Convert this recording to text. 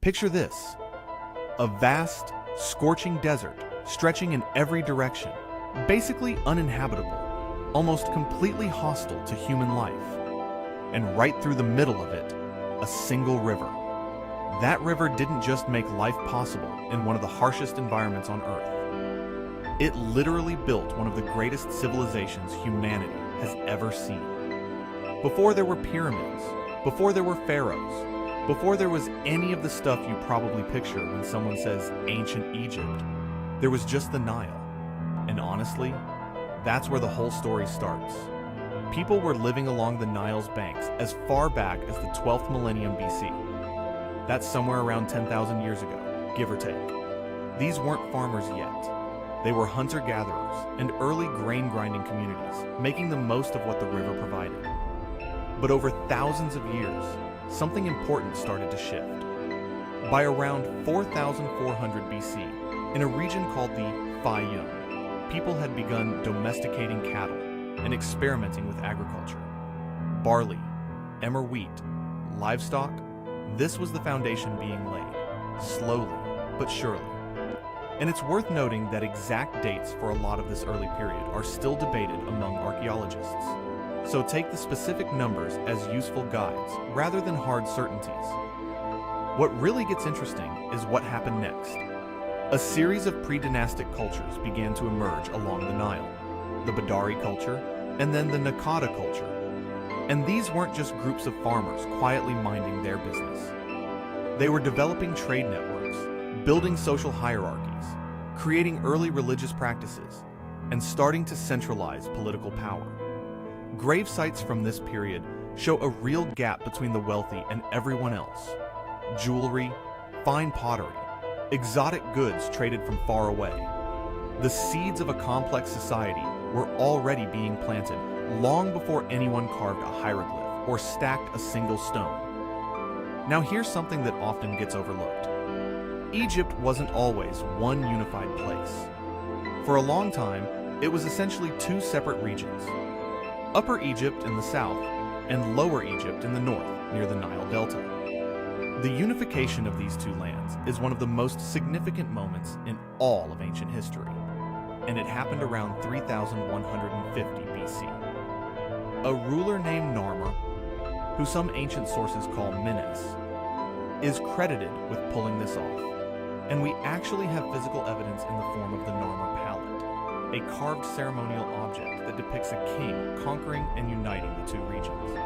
Picture this: a vast, scorching desert stretching in every direction, basically uninhabitable, almost completely hostile to human life. And right through the middle of it, a single river. That river didn't just make life possible in one of the harshest environments on Earth. It literally built one of the greatest civilizations humanity has ever seen. Before there were pyramids, before there were pharaohs, before there was any of the stuff you probably picture when someone says ancient Egypt, there was just the Nile. And honestly, that's where the whole story starts. People were living along the Nile's banks as far back as the 12th millennium BC. That's somewhere around 10,000 years ago, give or take. These weren't farmers yet. They were hunter-gatherers and early grain-grinding communities, making the most of what the river provided. But over thousands of years, something important started to shift. By around 4,400 BC, in a region called the Fayum, people had begun domesticating cattle and experimenting with agriculture. Barley, emmer wheat, livestock, this was the foundation being laid, slowly but surely. And it's worth noting that exact dates for a lot of this early period are still debated among archaeologists. So take the specific numbers as useful guides rather than hard certainties. What really gets interesting is what happened next. A series of pre-dynastic cultures began to emerge along the Nile. The Badari culture, and then the Nakada culture. And these weren't just groups of farmers quietly minding their business. They were developing trade networks, building social hierarchies, creating early religious practices, and starting to centralize political power. Grave sites from this period show a real gap between the wealthy and everyone else. Jewelry, fine pottery, exotic goods traded from far away. The seeds of a complex society were already being planted long before anyone carved a hieroglyph or stacked a single stone. Now here's something that often gets overlooked. Egypt wasn't always one unified place. For a long time, it was essentially two separate regions. Upper Egypt in the south and Lower Egypt in the north near the Nile Delta. The unification of these two lands is one of the most significant moments in all of ancient history, and it happened around 3150 BC. A ruler named Narmer, who some ancient sources call Menes, is credited with pulling this off, and we actually have physical evidence in the form of the Narmer palette, a carved ceremonial object that depicts a king conquering and uniting the two regions.